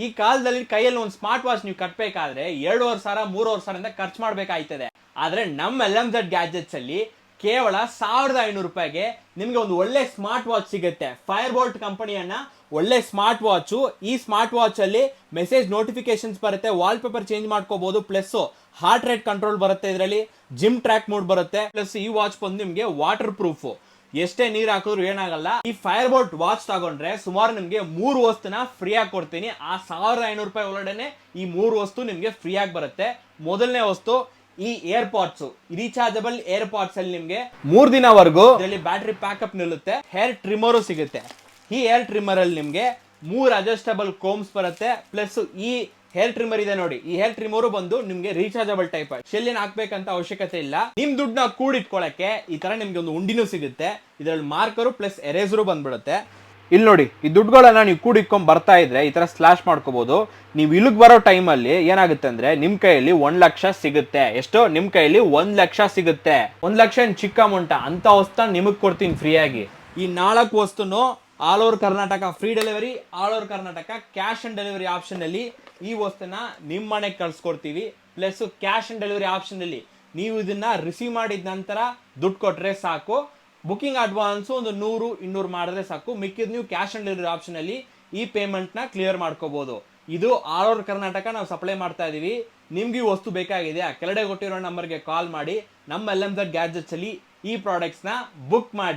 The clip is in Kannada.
ಈ ಕಾಲದಲ್ಲಿ ಕೈಯಲ್ಲಿ ಒಂದು ಸ್ಮಾರ್ಟ್ ವಾಚ್ ನೀವು ಕಟ್ಟಬೇಕಾದ್ರೆ 2,500 3,000 ಖರ್ಚು ಮಾಡಬೇಕಾಯ್ತದೆ. ಆದ್ರೆ ನಮ್ಮ LMZ ಗ್ಯಾಜೆಟ್ಸ್ ಅಲ್ಲಿ ಕೇವಲ 1,500 ರೂಪಾಯಿಗೆ ನಿಮ್ಗೆ ಒಂದು ಒಳ್ಳೆ ಸ್ಮಾರ್ಟ್ ವಾಚ್ ಸಿಗುತ್ತೆ. ಫೈರ್ಬೋಲ್ಟ್ ಕಂಪನಿಯನ್ನ ಒಳ್ಳೆ ಸ್ಮಾರ್ಟ್ ವಾಚ್. ಈ ಸ್ಮಾರ್ಟ್ ವಾಚ್ ಅಲ್ಲಿ ಮೆಸೇಜ್ ನೋಟಿಫಿಕೇಶನ್ಸ್ ಬರುತ್ತೆ, ವಾಲ್ ಪೇಪರ್ ಚೇಂಜ್ ಮಾಡ್ಕೋಬಹುದು, ಪ್ಲಸ್ ಹಾರ್ಟ್ ರೇಟ್ ಕಂಟ್ರೋಲ್ ಬರುತ್ತೆ, ಇದರಲ್ಲಿ ಜಿಮ್ ಟ್ರ್ಯಾಕ್ ಮೋಡ್ ಬರುತ್ತೆ, ಪ್ಲಸ್ ಈ ವಾಚ್ ಬಂದು ನಿಮ್ಗೆ ವಾಟರ್ ಪ್ರೂಫ್, ಎಷ್ಟೇ ನೀರ್ ಹಾಕಿದ್ರು ಏನಾಗಲ್ಲ. ಈ ಫೈರ್ಬೋಲ್ಟ್ ವಾಚ್ ತಗೊಂಡ್ರೆ ಸುಮಾರು ನಿಮ್ಗೆ 3 ವಸ್ತುನ ಫ್ರೀ ಆಗಿ ಕೊಡ್ತೀನಿ. ಆ 1,500 ರೂಪಾಯಿ ಒಳಗಡೆನೆ ಈ 3 ವಸ್ತು ನಿಮ್ಗೆ ಫ್ರೀ ಆಗಿ ಬರುತ್ತೆ. ಮೊದಲನೇ ವಸ್ತು ಈ ಏರ್ಪಾಡ್ಸ್, ರೀಚಾರ್ಜಬಲ್ ಏರ್ಪಾಡ್ಸ್ ಅಲ್ಲಿ ನಿಮ್ಗೆ 3 ದಿನವರೆಗೂ ಇದರಲ್ಲಿ ಬ್ಯಾಟರಿ ಪ್ಯಾಕಪ್ ನಿಲ್ಲುತ್ತೆ. ಹೇರ್ ಟ್ರಿಮ್ಮರು ಸಿಗುತ್ತೆ. ಈ ಹೇರ್ ಟ್ರಿಮ್ಮರ್ ಅಲ್ಲಿ ನಿಮ್ಗೆ 3 ಅಡ್ಜಸ್ಟಬಲ್ ಕೋಮ್ಸ್ ಬರುತ್ತೆ, ಪ್ಲಸ್ ಈ ಹೇರ್ ಟ್ರಿಮ್ಮರ್ ಇದೆ ನೋಡಿ, ಈ ಹೇರ್ ಟ್ರಿಮ್ಮರು ಬಂದು ನಿಮ್ಗೆ ರೀಚಾರ್ಜಬಲ್ ಟೈಪ್. ಶೆಲ್ಲಿನ ಹಾಕ್ಬೇಕಂತ ಅವಶ್ಯಕತೆ ಇಲ್ಲ. ನಿಮ್ ದುಡ್ಡನ್ನ ಕೂಡಿಟ್ಕೊಳಕ್ಕೆ ಈ ತರ ನಿಮ್ಗೆ ಒಂದು ಉಂಡಿನೂ ಸಿಗುತ್ತೆ. ಇದರಲ್ಲಿ ಮಾರ್ಕರು ಪ್ಲಸ್ ಎರೇಸರು ಬಂದ್ಬಿಡುತ್ತೆ. ಇಲ್ಲಿ ನೋಡಿ, ಈ ದುಡ್ಡುಗಳನ್ನ ನೀವು ಕೂಡಿಟ್ಕೊಂಡ್ ಬರ್ತಾ ಇದ್ರೆ ಈ ತರ ಸ್ಲಾಶ್ ಮಾಡ್ಕೋಬಹುದು. ನೀವು ಇಲ್ಲಿಗೆ ಬರೋ ಟೈಮಲ್ಲಿ ಏನಾಗುತ್ತೆ ಅಂದ್ರೆ ನಿಮ್ ಕೈಯಲ್ಲಿ 1 ಲಕ್ಷ ಸಿಗುತ್ತೆ. ಎಷ್ಟು? ನಿಮ್ ಕೈಯಲ್ಲಿ 1 ಲಕ್ಷ ಸಿಗುತ್ತೆ. 1 ಲಕ್ಷ ಏನ್ ಚಿಕ್ಕ ಅಮೌಂಟ? ಅಂತ ವಸ್ತು ನಿಮಗ್ ಕೊಡ್ತೀನಿ ಫ್ರೀ ಆಗಿ. ಈ 4 ವಸ್ತುನು all over Karnataka free delivery, all over Karnataka cash on delivery option ಅಲ್ಲಿ ಈ ವಸ್ತುನ ನಿಮ್ಮ ಮನೆಗೆ ಕಳ್ಸಿಕೊಡ್ತೀವಿ. Plus cash on delivery option ಅಲ್ಲಿ ನೀವು ಇದನ್ನ ರಿಸೀವ್ ಮಾಡಿದ ನಂತರ ದುಡ್ಡು ಕೊಟ್ರೆ ಸಾಕು. ಬುಕಿಂಗ್ ಅಡ್ವಾನ್ಸ್ ಒಂದು 100-200 ಮಾಡಿದ್ರೆ ಸಾಕು. ಮಿಕ್ಕಿದ್ ನೀವು ಕ್ಯಾಶ್ ಆನ್ ಡೆಲಿವರಿ ಆಪ್ಷನ್ ಅಲ್ಲಿ ಈ ಪೇಮೆಂಟ್ ನ ಕ್ಲಿಯರ್ ಮಾಡ್ಕೋಬಹುದು. ಇದು ಆಲ್ ಓವರ್ ಕರ್ನಾಟಕ ನಾವು ಸಪ್ಲೈ ಮಾಡ್ತಾ ಇದೀವಿ. ನಿಮ್ಗೆ ಈ ವಸ್ತು ಬೇಕಾಗಿದೆ, ಆ ಕೆಳಗಡೆ ಕೊಟ್ಟಿರೋ ನಂಬರ್ಗೆ ಕಾಲ್ ಮಾಡಿ ನಮ್ಮ LMZ ಗ್ಯಾಜೆಟ್ಸ್ ಅಲ್ಲಿ ಈ ಪ್ರಾಡಕ್ಟ್ಸ್ ನ ಬುಕ್ ಮಾಡಿ.